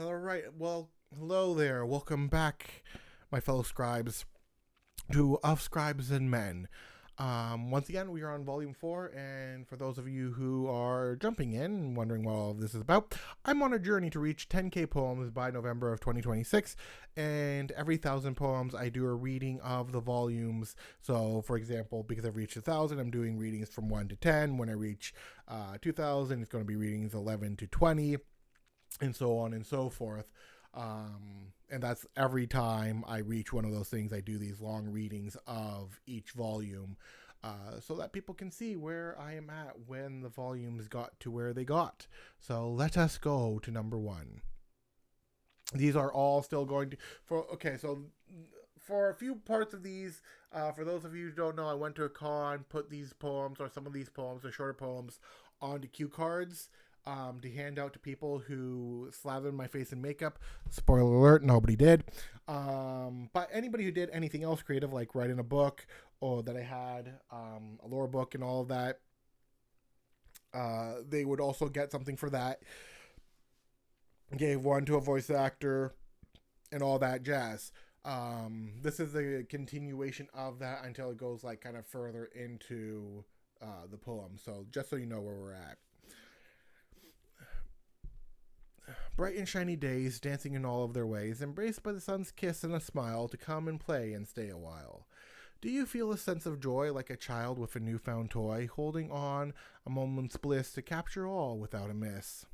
All right. Well, hello there. Welcome back, my fellow scribes, to Of Scribes and Men. Once again, we are on Volume 4, and for those of you who are jumping in and wondering what all of this is about, I'm on a journey to reach 10k poems by November of 2026, and every 1,000 poems, I do a reading of the volumes. So, for example, because I've reached 1,000, I'm doing readings from 1 to 10. When I reach 2,000, it's going to be readings 11 to 20, and so on and so forth. And that's every time I reach one of those things, I do these long readings of each volume, so that people can see where I am at when the volumes got to where they got. So let us go to number one. These are all still going to so for a few parts of these, for those of you who don't know, I went to a con, put these poems, or some of these poems, or shorter poems, onto cue cards, to hand out to people who slathered my face in makeup. Spoiler alert, nobody did. But anybody who did anything else creative, like writing a book, or that I had, a lore book and all of that, they would also get something for that. Gave one to a voice actor and all that jazz. This is the continuation of that until it goes like kind of further into the poem. So just so you know where we're at. Bright and shiny days, dancing in all of their ways, embraced by the sun's kiss and a smile to come and play and stay a while. Do you feel a sense of joy like a child with a newfound toy, holding on a moment's bliss to capture all without a miss?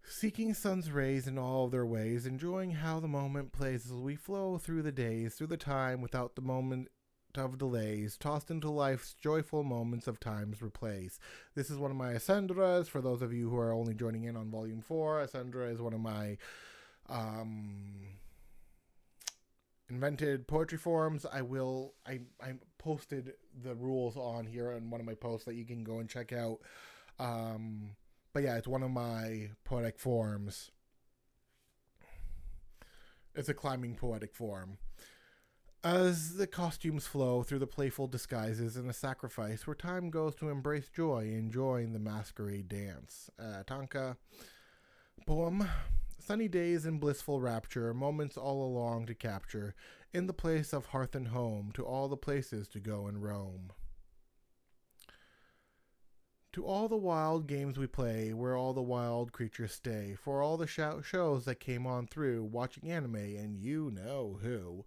Seeking sun's rays in all of their ways, enjoying how the moment plays as we flow through the days, through the time without the moment of delays, tossed into life's joyful moments of time's replace. This is one of my Ascendras. For those of you who are only joining in on Volume 4, Ascendra is one of my invented poetry forms. I posted the rules on here on one of my posts that you can go and check out. But yeah, it's one of my poetic forms. It's a climbing poetic form. As the costumes flow through the playful disguises in a sacrifice where time goes to embrace joy, enjoying the masquerade dance. Tanka. Poem. Sunny days in blissful rapture, moments all along to capture, in the place of hearth and home, to all the places to go and roam. To all the wild games we play, where all the wild creatures stay, for all the shows that came on through, watching anime and you know who.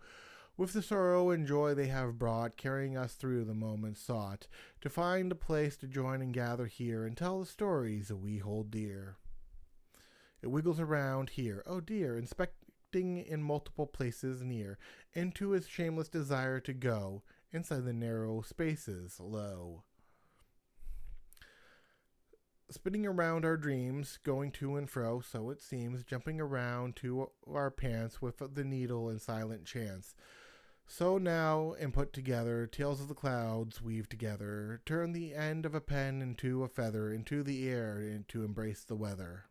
With the sorrow and joy they have brought, carrying us through the moments sought, to find a place to join and gather here, and tell the stories that we hold dear. It wiggles around here, oh dear, inspecting in multiple places near, into its shameless desire to go, inside the narrow spaces low. Spinning around our dreams, going to and fro, so it seems, jumping around to our pants with the needle in silent chance. So now, and put together, tales of the clouds weave together, turn the end of a pen into a feather, into the air, and to embrace the weather.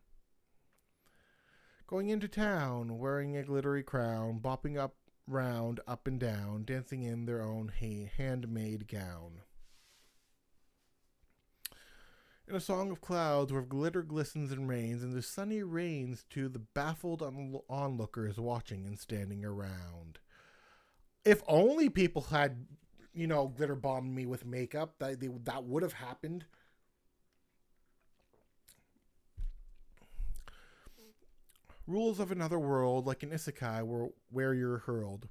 Going into town, wearing a glittery crown, bopping up, round, up and down, dancing in their own handmade gown. In a song of clouds where glitter glistens and rains, and the sunny rains to the baffled onlookers watching and standing around. If only people had, glitter bombed me with makeup, that would have happened. Rules of another world, like an isekai, where you're hurled.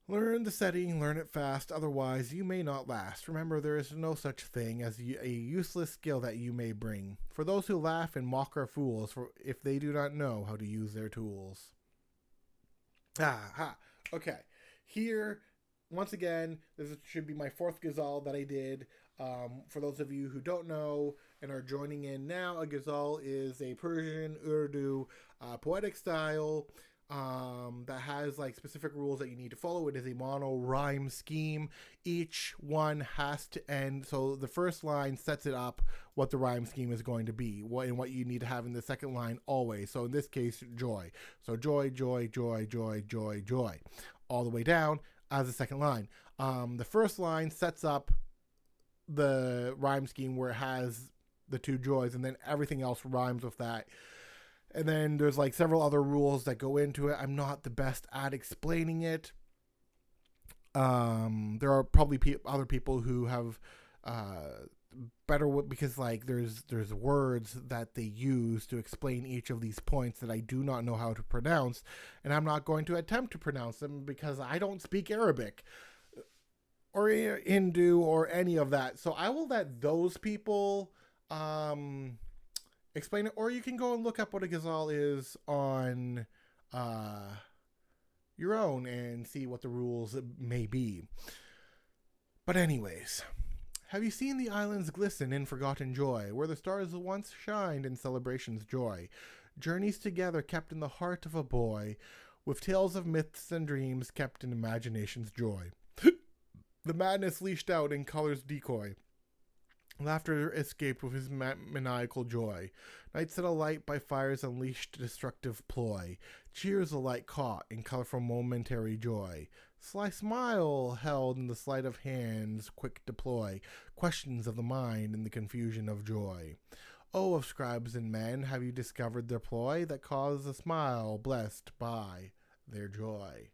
Learn the setting, learn it fast, otherwise you may not last. Remember, there is no such thing as a useless skill that you may bring. For those who laugh and mock are fools, for if they do not know how to use their tools. Okay. Here, once again, this should be my fourth ghazal that I did. For those of you who don't know and are joining in now, a ghazal is a Persian Urdu poetic style that has like specific rules that you need to follow. It is a mono rhyme scheme. Each one has to end. So the first line sets it up what the rhyme scheme is going to be, and what you need to have in the second line always. So in this case, joy. So joy, joy, joy, joy, joy, joy, all the way down as the second line. The first line sets up the rhyme scheme where it has the two joys, and then everything else rhymes with that. And then there's like several other rules that go into it. I'm not the best at explaining it. There are probably other people who have better because like there's words that they use to explain each of these points that I do not know how to pronounce, and I'm not going to attempt to pronounce them because I don't speak Arabic or Hindu or any of that. So I will let those people explain it, or you can go and look up what a ghazal is on your own and see what the rules may be. But anyways, have you seen the islands glisten in forgotten joy, where the stars once shined in celebration's joy? Journeys together kept in the heart of a boy, with tales of myths and dreams kept in imagination's joy. The madness leashed out in color's decoy. Laughter escaped with his maniacal joy. Nights set alight by fires unleashed destructive ploy. Cheers alike caught in colorful momentary joy. Sly smile held in the sleight of hands quick deploy. Questions of the mind in the confusion of joy. Oh, of scribes and men, have you discovered their ploy that cause a smile blessed by their joy?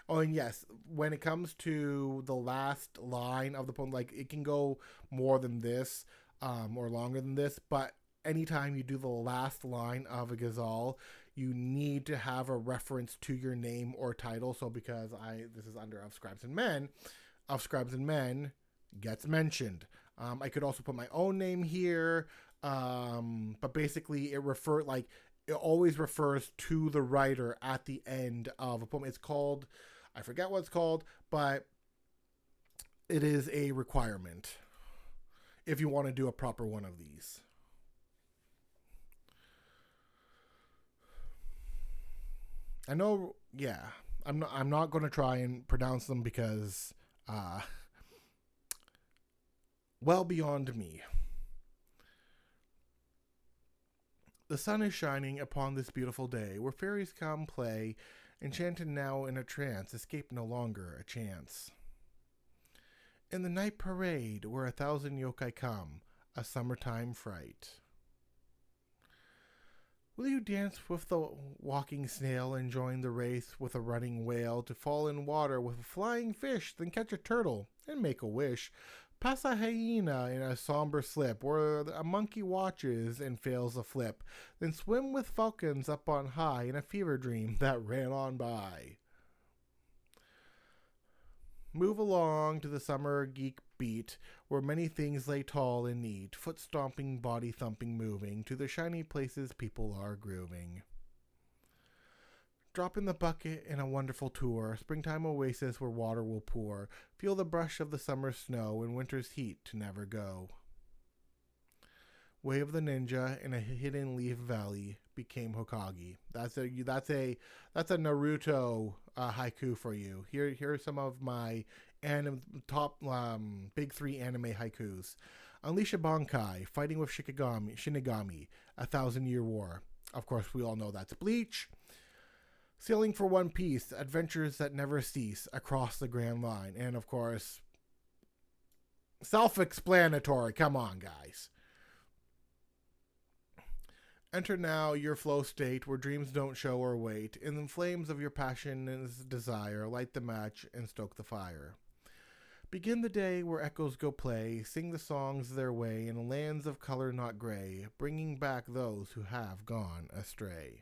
Oh, and yes, when it comes to the last line of the poem, like it can go more than this, or longer than this, but anytime you do the last line of a ghazal, you need to have a reference to your name or title. So because this is under Of Scribes and Men, Of Scribes and Men gets mentioned. I could also put my own name here, but basically it always refers to the writer at the end of a poem. It's called, I forget what it's called, but it is a requirement if you want to do a proper one of these. I know, yeah. I'm not going to try and pronounce them because well beyond me. The sun is shining upon this beautiful day, where fairies come play, enchanted now in a trance, escape no longer a chance. In the night parade, where 1,000 yokai come, a summertime fright. Will you dance with the walking snail and join the race with a running whale, to fall in water with a flying fish, then catch a turtle and make a wish? Pass a hyena in a somber slip, where a monkey watches and fails a flip, then swim with falcons up on high in a fever dream that ran on by. Move along to the summer geek beat, where many things lay tall and neat, foot stomping, body thumping, moving, to the shiny places people are grooving. Drop in the bucket in a wonderful tour, springtime oasis where water will pour, feel the brush of the summer snow and winter's heat to never go. Way of the ninja in a hidden leaf valley became Hokage. That's a Naruto haiku for you. Here are some of my top big 3 anime haikus. Unleash a Bankai, fighting with Shinigami, 1,000-year war. Of course, we all know that's Bleach. Sailing for One Piece, adventures that never cease across the Grand Line. And of course, self-explanatory. Come on, guys. Enter now your flow state where dreams don't show or wait. In the flames of your passion and desire, light the match and stoke the fire. Begin the day where echoes go play, sing the songs their way in lands of color not gray, bringing back those who have gone astray.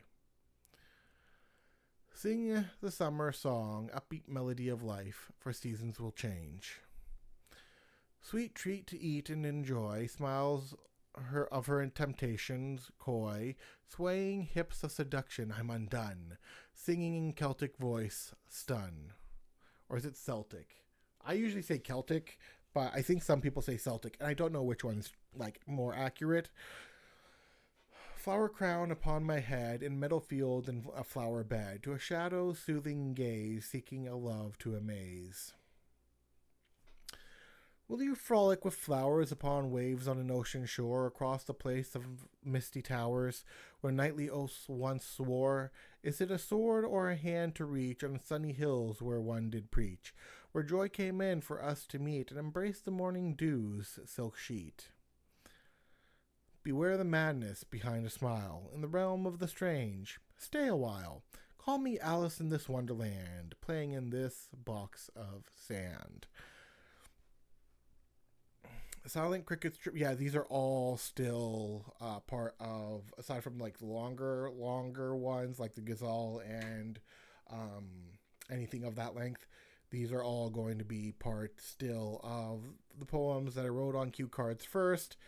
Sing the summer song, upbeat melody of life, for seasons will change. Sweet treat to eat and enjoy, smiles of her temptations coy, swaying hips of seduction, I'm undone, singing in Celtic voice, stun. Or is it Celtic? I usually say Celtic, but I think some people say Celtic, and I don't know which one's more accurate. Flower crown upon my head, in meadow field and a flower bed, to a shadow soothing gaze, seeking a love to amaze. Will you frolic with flowers upon waves on an ocean shore, across the place of misty towers, where nightly oaths once swore? Is it a sword or a hand to reach on sunny hills where one did preach, where joy came in for us to meet and embrace the morning dew's silk sheet? Beware the madness behind a smile. In the realm of the strange, stay a while. Call me Alice in this wonderland, playing in this box of sand. Silent Cricket Strip. Yeah, these are all still part of, aside from like the longer ones, like the Ghazal and anything of that length. These are all going to be part still of the poems that I wrote on cue cards first.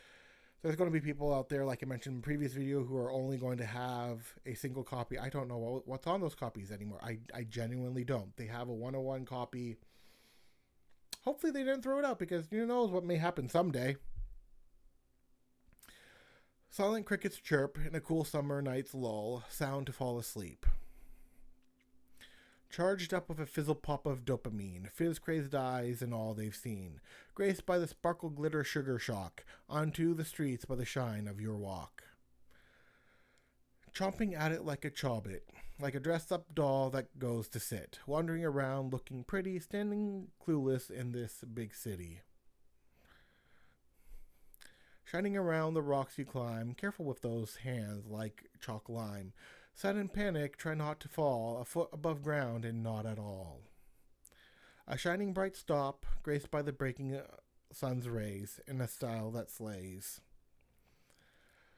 There's going to be people out there, like I mentioned in the previous video, who are only going to have a single copy. I don't know what's on those copies anymore. I genuinely don't. They have a 101 copy. Hopefully they didn't throw it out, because who knows what may happen someday. Silent crickets chirp in a cool summer night's lull, sound to fall asleep. Charged up with a fizzle pop of dopamine, fizz-crazed eyes and all they've seen, graced by the sparkle glitter sugar shock, onto the streets by the shine of your walk. Chomping at it like a chobit, like a dressed-up doll that goes to sit, wandering around looking pretty, standing clueless in this big city. Shining around the rocks you climb, careful with those hands like chalk lime. Sudden panic, try not to fall, a foot above ground and not at all. A shining bright stop, graced by the breaking sun's rays, in a style that slays.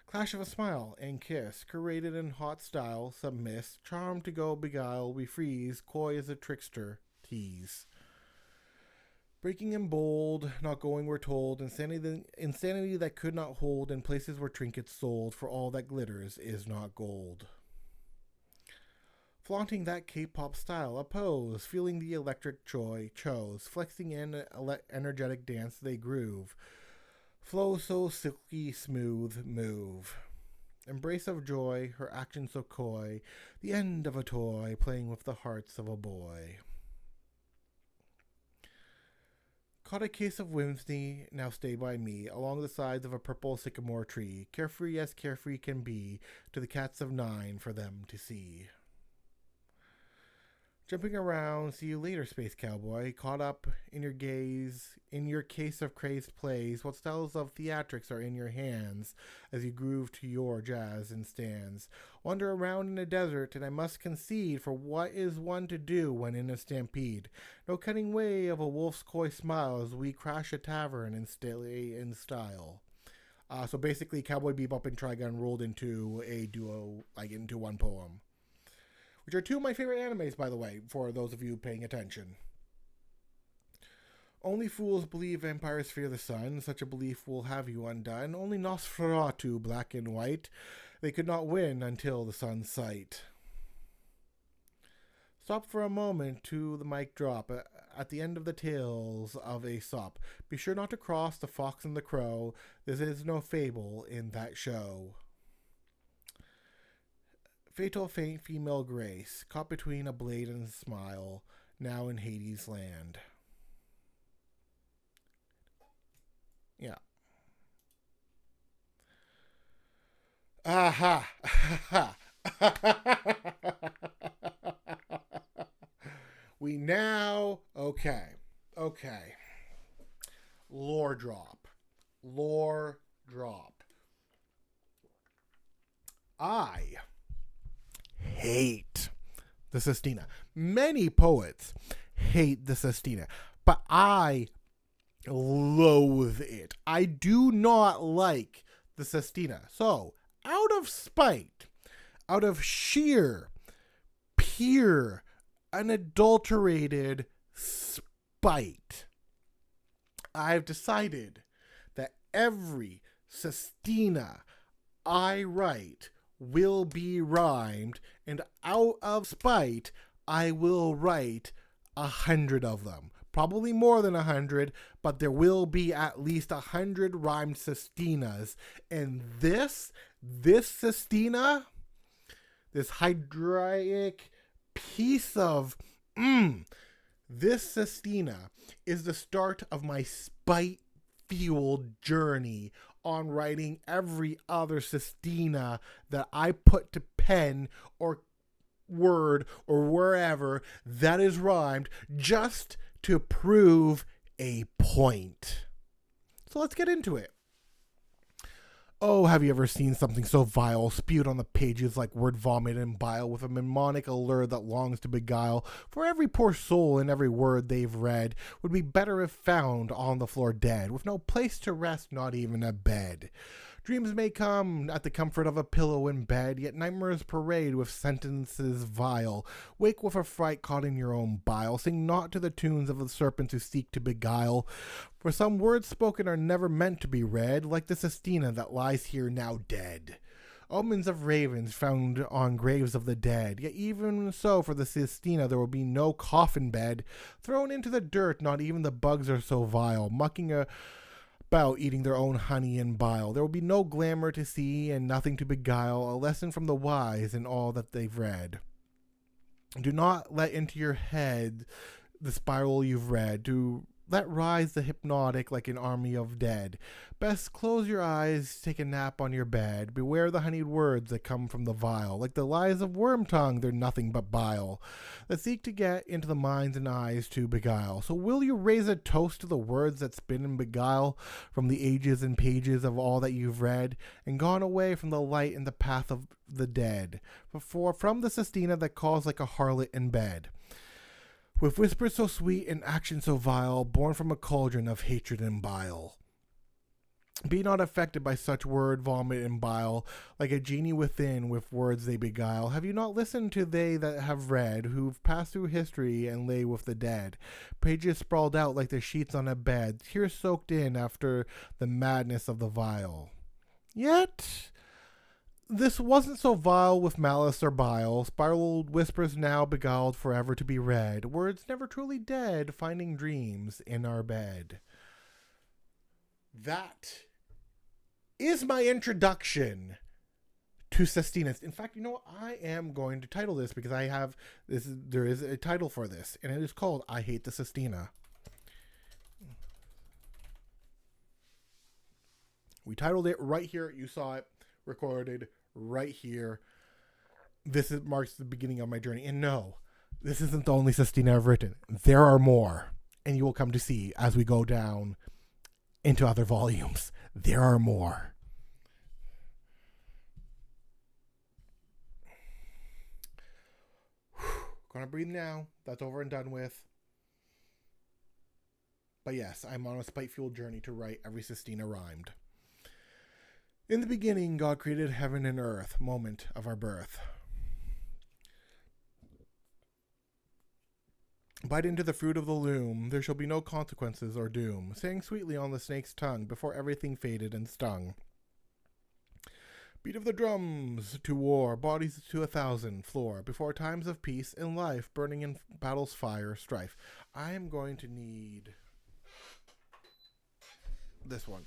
Clash of a smile and kiss, curated in hot style, submiss, charm to go beguile, we freeze, coy as a trickster, tease. Breaking and bold, not going we're told, insanity that could not hold in places where trinkets sold, for all that glitters is not gold. Flaunting that K-pop style, a pose, feeling the electric joy, chose, flexing in energetic dance they groove. Flow so silky smooth, move. Embrace of joy, her action so coy, the end of a toy, playing with the hearts of a boy. Caught a case of whimsy, now stay by me, along the sides of a purple sycamore tree, carefree as carefree can be, to the cats of 9 for them to see. Jumping around, see you later, space cowboy, caught up in your gaze, in your case of crazed plays, what styles of theatrics are in your hands, as you groove to your jazz and stands. Wander around in a desert, and I must concede, for what is one to do when in a stampede? No cutting way of a wolf's coy smile, as we crash a tavern and stay in style. So basically, Cowboy Bebop and Trigun rolled into a duo, like into one poem. Which are two of my favorite animes, by the way, for those of you paying attention. Only fools believe vampires fear the sun. Such a belief will have you undone. Only Nosferatu, black and white. They could not win until the sun's sight. Stop for a moment to the mic drop at the end of the tales of Aesop. Be sure not to cross the fox and the crow. There is no fable in that show. Fatal faint female grace, caught between a blade and a smile, now in Hades' land. Yeah. Aha! We now... Okay. Lore drop. I hate the sestina. Many poets hate the sestina, but I loathe it. I do not like the sestina. So, out of spite, out of sheer, pure, unadulterated spite, I've decided that every sestina I write will be rhymed, and out of spite, I will write 100 of them. Probably more than 100, but there will be at least 100 rhymed sestinas. And this sestina, this hydraic piece of, this sestina is the start of my spite-fueled journey on writing every other sestina that I put to pen or word or wherever that is rhymed, just to prove a point. So let's get into it. Oh, have you ever seen something so vile, spewed on the pages like word vomit and bile, with a mnemonic allure that longs to beguile? For every poor soul and every word they've read would be better if found on the floor dead, with no place to rest, not even a bed. Dreams may come at the comfort of a pillow in bed, yet nightmares parade with sentences vile. Wake with a fright caught in your own bile. Sing not to the tunes of the serpents who seek to beguile. For some words spoken are never meant to be read, like the sestina that lies here now dead. Omens of ravens found on graves of the dead. Yet even so, for the sestina there will be no coffin bed. Thrown into the dirt, not even the bugs are so vile, mucking about eating their own honey and bile. There will be no glamour to see and nothing to beguile, a lesson from the wise in all that they've read. Do not let into your head the spiral you've read. Do let rise the hypnotic like an army of dead. Best close your eyes, take a nap on your bed. Beware the honeyed words that come from the vial. Like the lies of worm tongue, they're nothing but bile, that seek to get into the minds and eyes to beguile. So will you raise a toast to the words that spin and beguile from the ages and pages of all that you've read, and gone away from the light and the path of the dead? For from the sestina that calls like a harlot in bed, with whispers so sweet and action so vile, born from a cauldron of hatred and bile. Be not affected by such word, vomit, and bile, like a genie within, with words they beguile. Have you not listened to they that have read, who've passed through history and lay with the dead? Pages sprawled out like the sheets on a bed, tears soaked in after the madness of the vial. Yet this wasn't so vile with malice or bile, spiraled whispers now beguiled forever to be read, words never truly dead, finding dreams in our bed. That is my introduction to sestinas. In fact, you know what? I am going to title this because there is a title for this, and it is called I Hate the Sestina. We titled it right here. You saw it recorded right here. This marks the beginning of my journey. And no, this isn't the only sestina I've written. There are more, and you will come to see as we go down into other volumes. There are more. Gonna breathe now. That's over and done with. But yes, I'm on a spite-fueled journey to write every sestina rhymed. In the beginning, God created heaven and earth, moment of our birth. Bite into the fruit of the loom, there shall be no consequences or doom, sang sweetly on the snake's tongue before everything faded and stung. Beat of the drums to war, bodies to 1,000, floor, before times of peace in life, burning in battle's fire, strife. I am going to need this one.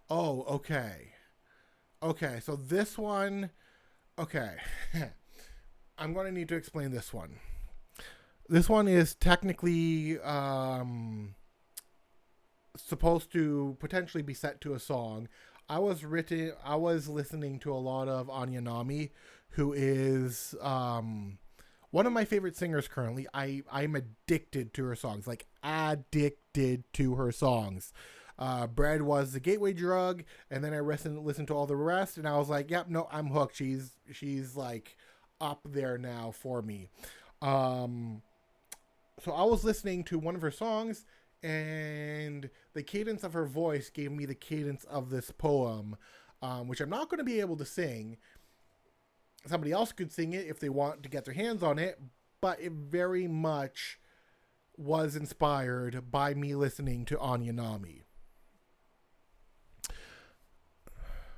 Oh, okay. Okay, so this one, okay. I'm going to need to explain this one. This one is technically supposed to potentially be set to a song. I was listening to a lot of Anya Nami, who is one of my favorite singers currently. I'm addicted to her songs, like addicted to her songs. Bread was the gateway drug, and then I listened to all the rest, and I was like, yep, no, I'm hooked. She's like up there now for me. So I was listening to one of her songs, and the cadence of her voice gave me the cadence of this poem, which I'm not going to be able to sing. Somebody else could sing it if they want to get their hands on it, but it very much was inspired by me listening to Anya Nami.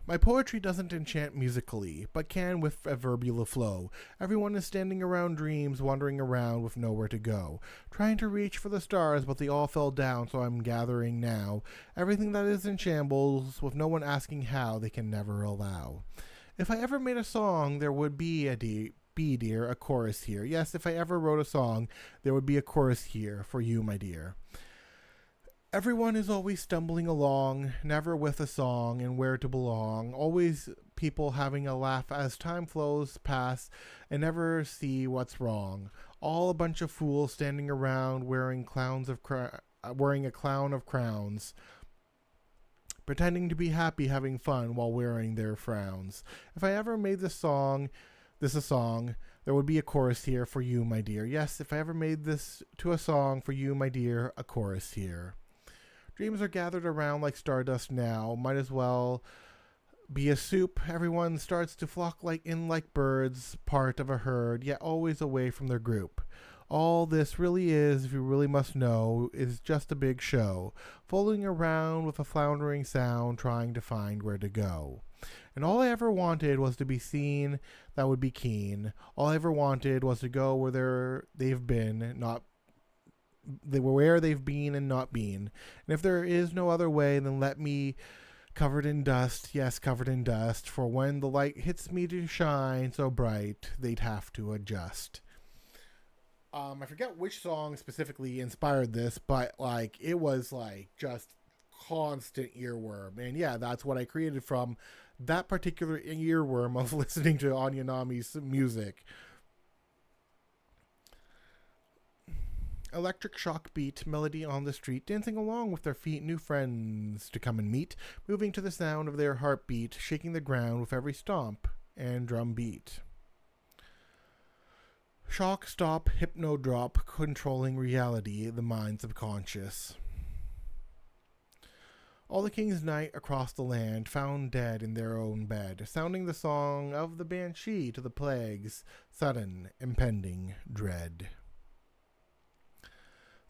My poetry doesn't enchant musically, but can with a verbula flow. Everyone is standing around dreams, wandering around with nowhere to go, trying to reach for the stars, but they all fell down, so I'm gathering now everything that is in shambles, with no one asking how they can never allow. If I ever made a song, there would be dear, a chorus here. Yes, if I ever wrote a song, there would be a chorus here for you, my dear. Everyone is always stumbling along, never with a song and where to belong, always people having a laugh as time flows past and never see what's wrong. All a bunch of fools standing around wearing a clown of crowns, pretending to be happy having fun while wearing their frowns. If I ever made this a song, there would be a chorus here for you, my dear. Yes, if I ever made this to a song for you, my dear, a chorus here. Dreams are gathered around like stardust now, might as well be a soup. Everyone starts to flock like birds, part of a herd, yet always away from their group. All this really is, if you really must know, is just a big show, folding around with a floundering sound, trying to find where to go. And all I ever wanted was to be seen that would be keen. All I ever wanted was to go where they've been, not they were where they've been and not been. And if there is no other way, then let me covered in dust, yes, covered in dust, for when the light hits me to shine so bright, they'd have to adjust. I forget which song specifically inspired this, but it was just constant earworm. And yeah, that's what I created from that particular earworm of listening to Anya Nami's music. Electric shock beat, melody on the street, dancing along with their feet, new friends to come and meet, moving to the sound of their heartbeat, shaking the ground with every stomp and drum beat. Shock, stop, hypno drop, controlling reality, the mind subconscious. All the king's night across the land, found dead in their own bed, sounding the song of the banshee to the plague's sudden, impending dread.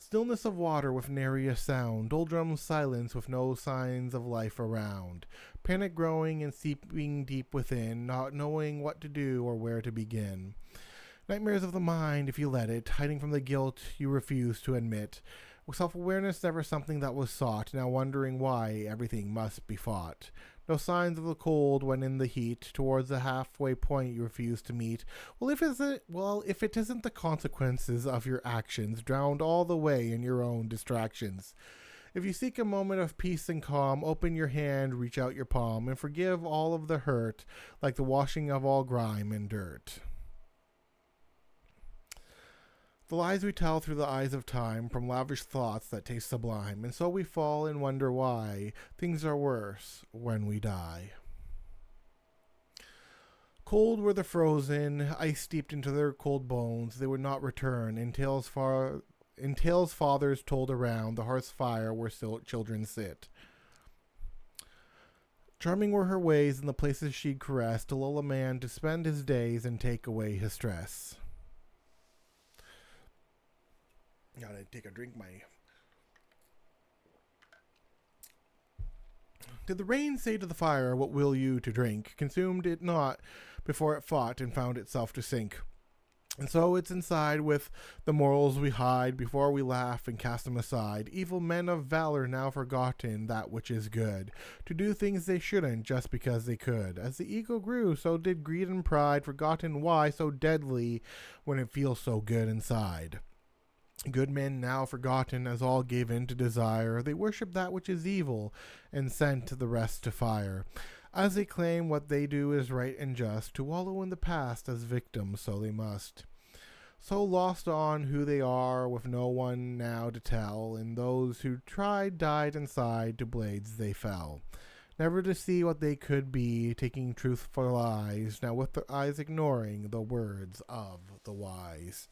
Stillness of water with nary a sound, doldrums silence with no signs of life around, panic growing and seeping deep within, not knowing what to do or where to begin. Nightmares of the mind, if you let it, hiding from the guilt you refuse to admit. Self-awareness never something that was sought, now wondering why everything must be fought. No signs of the cold when in the heat, towards the halfway point you refuse to meet. If it isn't the consequences of your actions, drowned all the way in your own distractions. If you seek a moment of peace and calm, open your hand, reach out your palm, and forgive all of the hurt, like the washing of all grime and dirt. The lies we tell through the eyes of time, from lavish thoughts that taste sublime, and so we fall and wonder why things are worse when we die. Cold were the frozen, ice steeped into their cold bones, they would not return, in tales fathers told around the hearth's fire where still children sit. Charming were her ways in the places she'd caress, to lull a man to spend his days and take away his stress. Gotta take a drink, Did the rain say to the fire, what will you to drink? Consumed it not before it fought and found itself to sink. And so it's inside with the morals we hide before we laugh and cast them aside. Evil men of valor now forgotten that which is good, to do things they shouldn't just because they could. As the ego grew, so did greed and pride, forgotten why so deadly when it feels so good inside. Good men now forgotten, as all gave in to desire, they worship that which is evil, and sent the rest to fire. As they claim what they do is right and just, to wallow in the past as victims, so they must. So lost on who they are, with no one now to tell, and those who tried died inside, to blades they fell. Never to see what they could be, taking truth for lies, now with their eyes ignoring the words of the wise.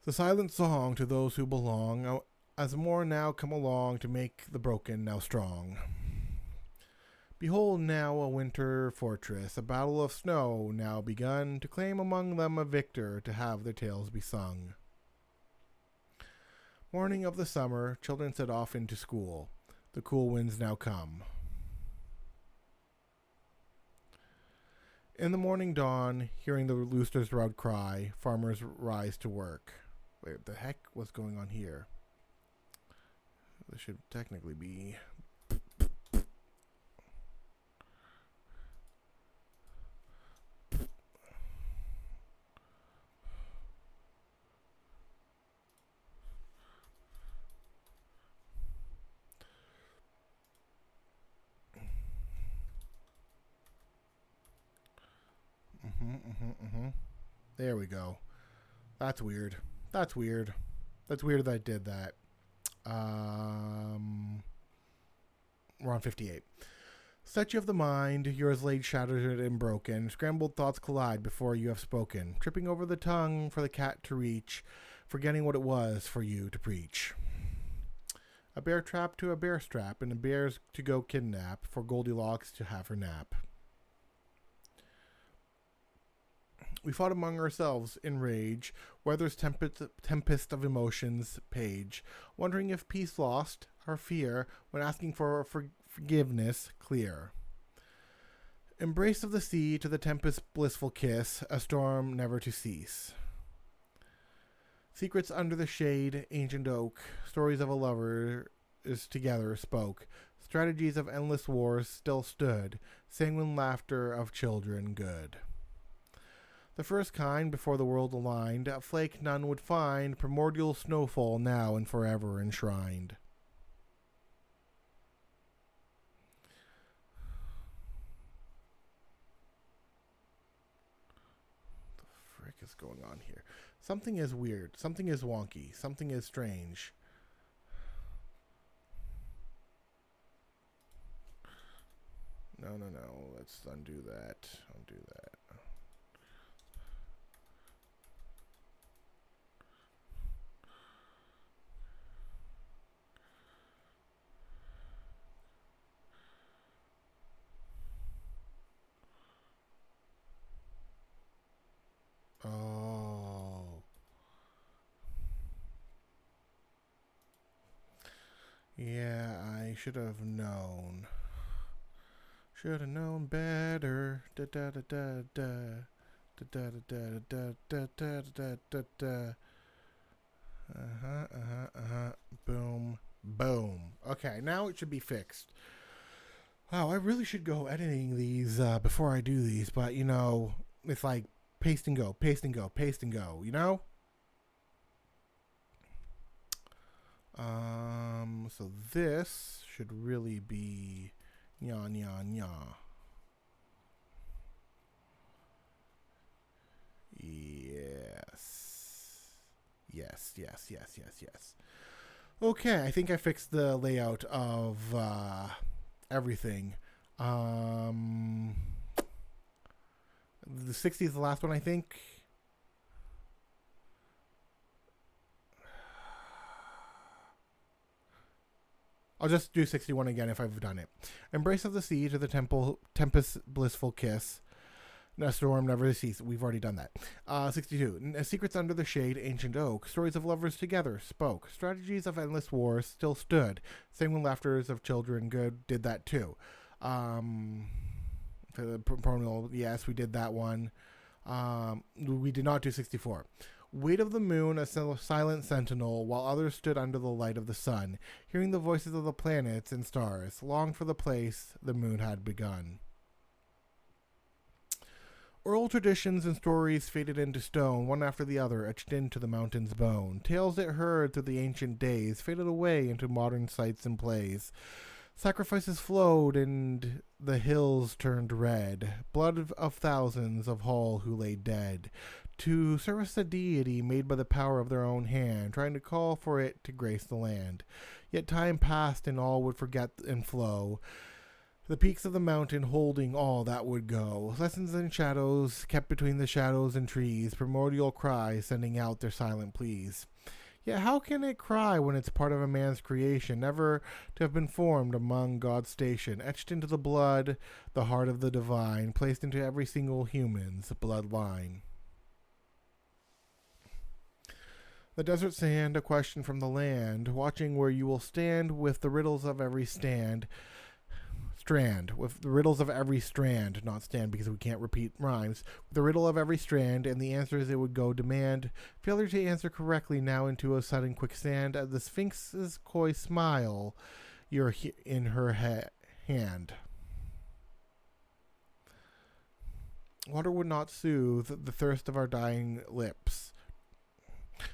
The silent song to those who belong, as more now come along to make the broken now strong. Behold now a winter fortress, a battle of snow now begun, to claim among them a victor, to have their tales be sung. Morning of the summer, children set off into school. The cool winds now come. In the morning dawn, hearing the rooster's loud cry, farmers rise to work. Wait, what the heck was going on here? This should technically be... There we go. That's weird. That's weird. That's weird that I did that. We're on 58. Statue of the mind, yours laid shattered and broken. Scrambled thoughts collide before you have spoken. Tripping over the tongue for the cat to reach. Forgetting what it was for you to preach. A bear trap to a bear strap, and a bear's to go kidnap, for Goldilocks to have her nap. We fought among ourselves in rage, weather's tempest of emotions page, wondering if peace lost, our fear, when asking for forgiveness clear. Embrace of the sea to the tempest's blissful kiss, a storm never to cease. Secrets under the shade, ancient oak, stories of a lover is together spoke, strategies of endless wars still stood, sanguine laughter of children good. The first kind before the world aligned, a flake none would find, primordial snowfall now and forever enshrined. What the frick is going on here? Something is weird. Something is wonky. Something is strange. No. Let's undo that. Undo that. Oh. Yeah, I should have known. Should have known better. Da da da da da. Da da da da da da da da da. Boom. Boom. Okay, now it should be fixed. Wow, I really should go editing these before I do these, but you know, it's like paste and go, paste and go, paste and go, you know? So this should really be nya. Yes. Okay, I think I fixed the layout of everything. The 60 is the last one, I think. I'll just do 61 again if I've done it. Embrace of the sea to the tempest blissful kiss. A storm never to cease. We've already done that. 62. Secrets under the shade, ancient oak. Stories of lovers together spoke. Strategies of endless wars still stood. Sanguine laughters of children good did that too. Yes, we did that one. We did not do 64. Weight of the moon, a silent sentinel, while others stood under the light of the sun, hearing the voices of the planets and stars, longed for the place the moon had begun. Oral traditions and stories faded into stone, one after the other, etched into the mountain's bone. Tales it heard through the ancient days faded away into modern sights and plays. Sacrifices flowed and the hills turned red, blood of thousands of all who lay dead, to service a deity made by the power of their own hand, trying to call for it to grace the land. Yet time passed and all would forget and flow, the peaks of the mountain holding all that would go. Lessons and shadows kept between the shadows and trees, primordial cries sending out their silent pleas. Yet how can it cry when it's part of a man's creation, never to have been formed among God's station, etched into the blood, the heart of the divine, placed into every single human's bloodline? The desert sand, a question from the land, watching where you will stand with the riddles of every strand, with the riddles of every strand, not stand because we can't repeat rhymes, with the riddle of every strand, and the answers it would go demand. Failure to answer correctly now into a sudden quicksand, at the Sphinx's coy smile, you're in her hand. Water would not soothe the thirst of our dying lips.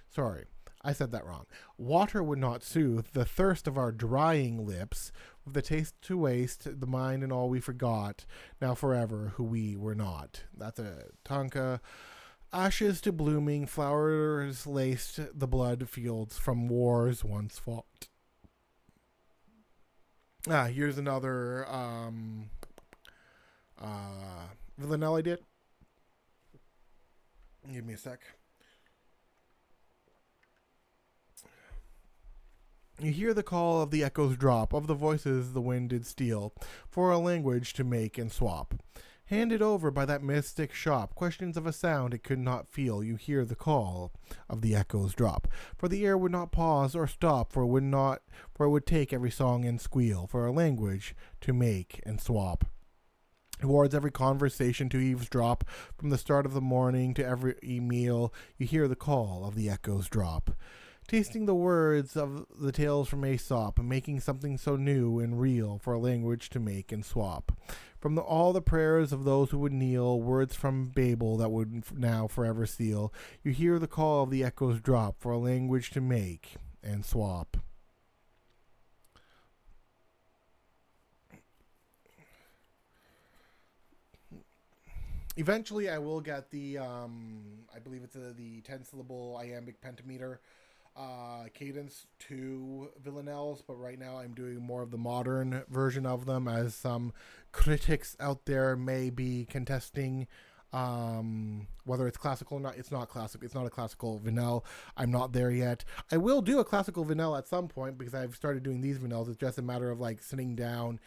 Sorry. I said that wrong. Water would not soothe the thirst of our drying lips, with the taste to waste, the mind and all we forgot, now forever who we were not. That's a Tonka. Ashes to blooming, flowers laced the blood fields from wars once fought. Here's another villanelle I did. Give me a sec. You hear the call of the echoes drop, of the voices the wind did steal, for a language to make and swap. Handed over by that mystic shop, questions of a sound it could not feel, you hear the call of the echoes drop. For the air would not pause or stop, for it would take every song and squeal, for a language to make and swap. Towards every conversation to eavesdrop, from the start of the morning to every meal, you hear the call of the echoes drop. Tasting the words of the tales from Aesop, making something so new and real for a language to make and swap. From all the prayers of those who would kneel, words from Babel that would now forever seal, you hear the call of the echoes drop for a language to make and swap. Eventually I will get the, I believe it's the 10-syllable iambic pentameter cadence to villanelles, but right now I'm doing more of the modern version of them, as some critics out there may be contesting whether it's classical or not. It's not classical. It's not a classical Vanell. I'm not there yet. I will do a classical Vanell at some point, because I've started doing these Vanells. It's just a matter of like sitting down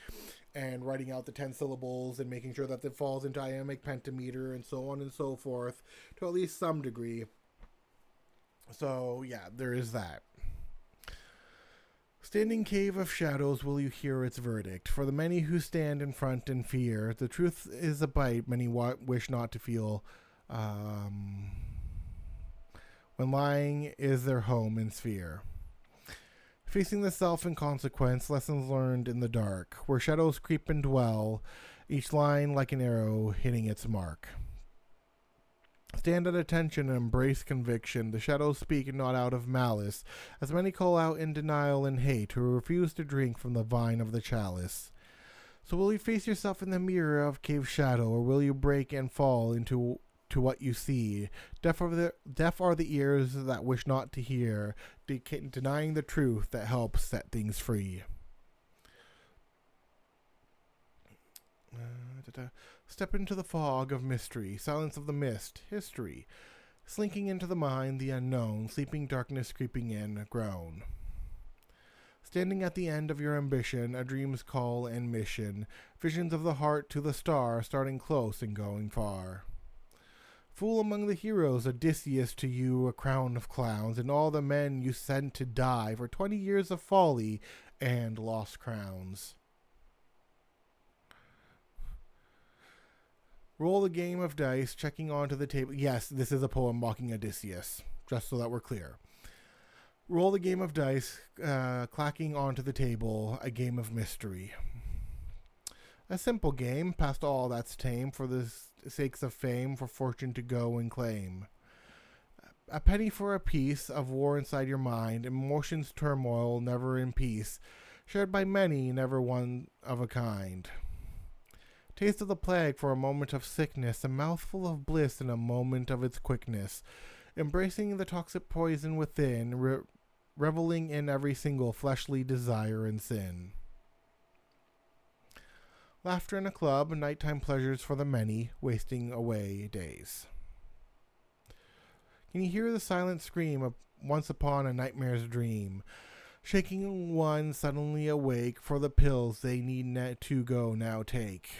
and writing out the 10 syllables and making sure that it falls into iambic pentameter and so on and so forth to at least some degree. So, yeah, there is that. Standing cave of shadows, will you hear its verdict? For the many who stand in front in fear, the truth is a bite many wish not to feel. When lying is their home and sphere. Facing the self and consequence, lessons learned in the dark, where shadows creep and dwell, each line like an arrow hitting its mark. Stand at attention and embrace conviction. The shadows speak not out of malice, as many call out in denial and hate, who refuse to drink from the vine of the chalice. So will you face yourself in the mirror of cave shadow, or will you break and fall into what you see? Deaf are the ears that wish not to hear, denying the truth that helps set things free. Step into the fog of mystery, silence of the mist, history. Slinking into the mind, the unknown, sleeping darkness creeping in, groan. Standing at the end of your ambition, a dream's call and mission, visions of the heart to the star, starting close and going far. Fool among the heroes, Odysseus to you a crown of clowns, and all the men you sent to die for 20 years of folly and lost crowns. Roll the game of dice, checking onto the table. Yes, this is a poem mocking Odysseus, just so that we're clear. Roll the game of dice, clacking onto the table, a game of mystery. A simple game, past all that's tame, for the sakes of fame, for fortune to go and claim. A penny for a piece of war inside your mind, emotions turmoil, never in peace, shared by many, never one of a kind. Taste of the plague for a moment of sickness, a mouthful of bliss in a moment of its quickness, embracing the toxic poison within, reveling in every single fleshly desire and sin. Laughter in a club, nighttime pleasures for the many, wasting away days. Can you hear the silent scream of once upon a nightmare's dream, shaking one suddenly awake for the pills they need to go now take?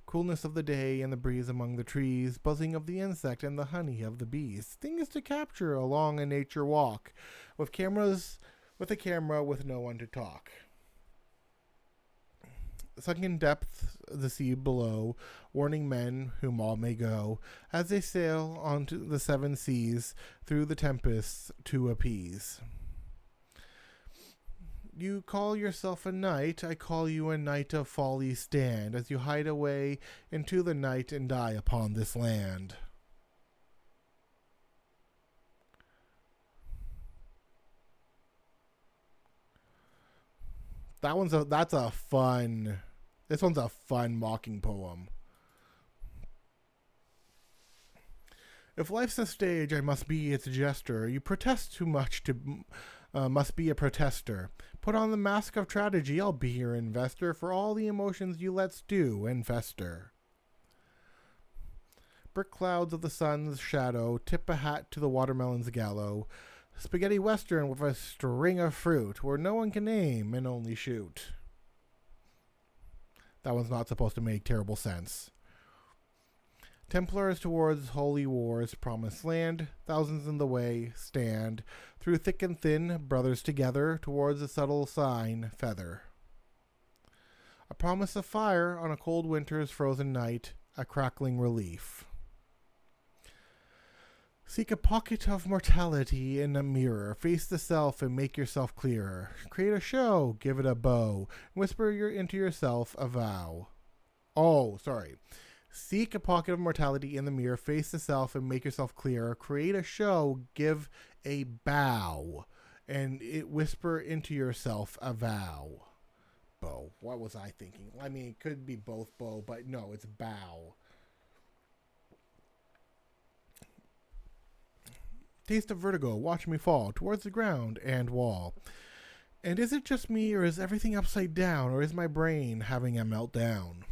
Coolness of the day and the breeze among the trees, buzzing of the insect and the honey of the bees, things to capture along a nature walk, with a camera with no one to talk. Sunken depths the sea below, warning men whom all may go, as they sail onto the seven seas, through the tempests to appease. You call yourself a knight, I call you a knight of folly stand, as you hide away into the night and die upon this land. That's a fun. This one's a fun mocking poem. If life's a stage, I must be its jester. You protest too much to must be a protester. Put on the mask of tragedy, I'll be your investor for all the emotions you let stew and fester. Brick clouds of the sun's shadow tip a hat to the watermelon's gallow. Spaghetti western with a string of fruit where no one can aim and only shoot. That one's not supposed to make terrible sense. Templars towards holy wars, promised land, thousands in the way, stand, through thick and thin, brothers together, towards a subtle sign, feather. A promise of fire on a cold winter's frozen night, a crackling relief. Seek a pocket of mortality in a mirror, face the self and make yourself clearer. Create a show, give it a bow, whisper into yourself a vow. Oh, sorry. Seek a pocket of mortality in the mirror, face the self and make yourself clearer. Create a show, give a bow, and whisper into yourself a vow. Bow. What was I thinking? I mean, it could be both bow, but no, it's bow. Taste of vertigo, watch me fall towards the ground and wall. And is it just me, or is everything upside down, or is my brain having a meltdown?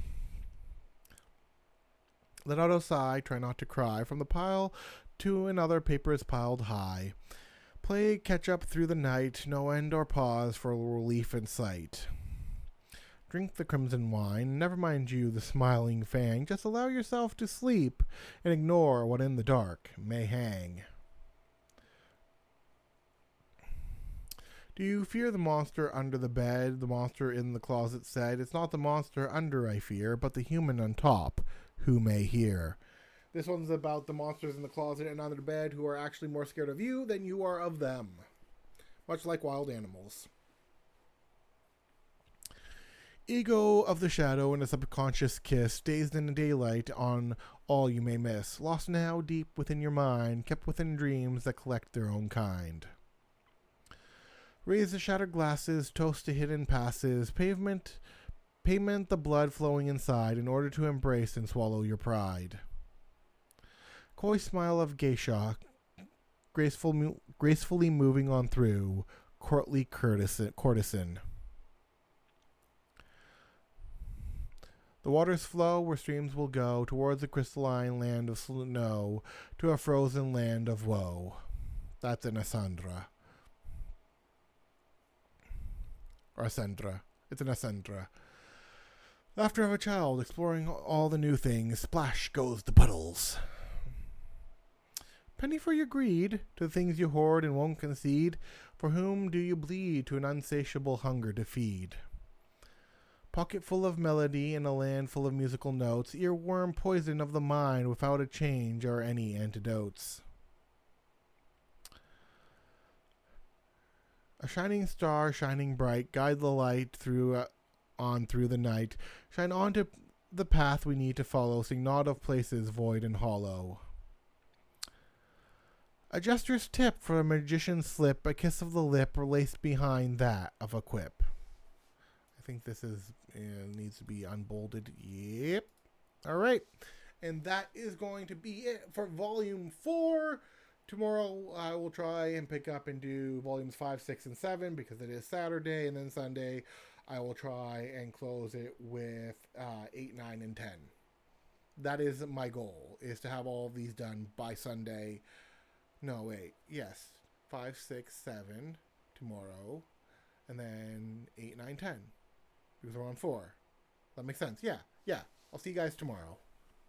Let out a sigh, try not to cry. From the pile to another, paper is piled high. Play catch up through the night, no end or pause for relief in sight. Drink the crimson wine, never mind you, the smiling fang. Just allow yourself to sleep and ignore what in the dark may hang. Do you fear the monster under the bed? The monster in the closet said, it's not the monster under I fear, but the human on top, who may hear. This one's about the monsters in the closet and under the bed who are actually more scared of you than you are of them. Much like wild animals. Ego of the shadow and a subconscious kiss, dazed in the daylight on all you may miss. Lost now deep within your mind, kept within dreams that collect their own kind. Raise the shattered glasses, toast to hidden passes, pavement the blood flowing inside in order to embrace and swallow your pride. Coy smile of geisha, gracefully moving on through, courtly courtesan. The waters flow where streams will go, towards a crystalline land of snow, to a frozen land of woe. That's an Asandra. Or Ascendra. It's an Ascendra. Laughter of a child exploring all the new things. Splash goes the puddles. Penny for your greed, to the things you hoard and won't concede. For whom do you bleed to an unsatiable hunger to feed? Pocket full of melody in a land full of musical notes. Earworm poison of the mind without a change or any antidotes. A shining star, shining bright, guide the light through the night. Shine on to the path we need to follow, sing not of places void and hollow. A jester's tip for a magician's slip, a kiss of the lip, laced behind that of a quip. I think this is needs to be unbolded. Yep. All right. And that is going to be it for Volume 4. Tomorrow I will try and pick up and do Volumes 5, 6, and 7 because it is Saturday. And then Sunday I will try and close it with 8, 9, and 10. That is my goal, is to have all of these done by Sunday. No, wait. Yes. 5, 6, 7 tomorrow. And then 8, 9, 10. Because we're on 4. That makes sense. Yeah. I'll see you guys tomorrow.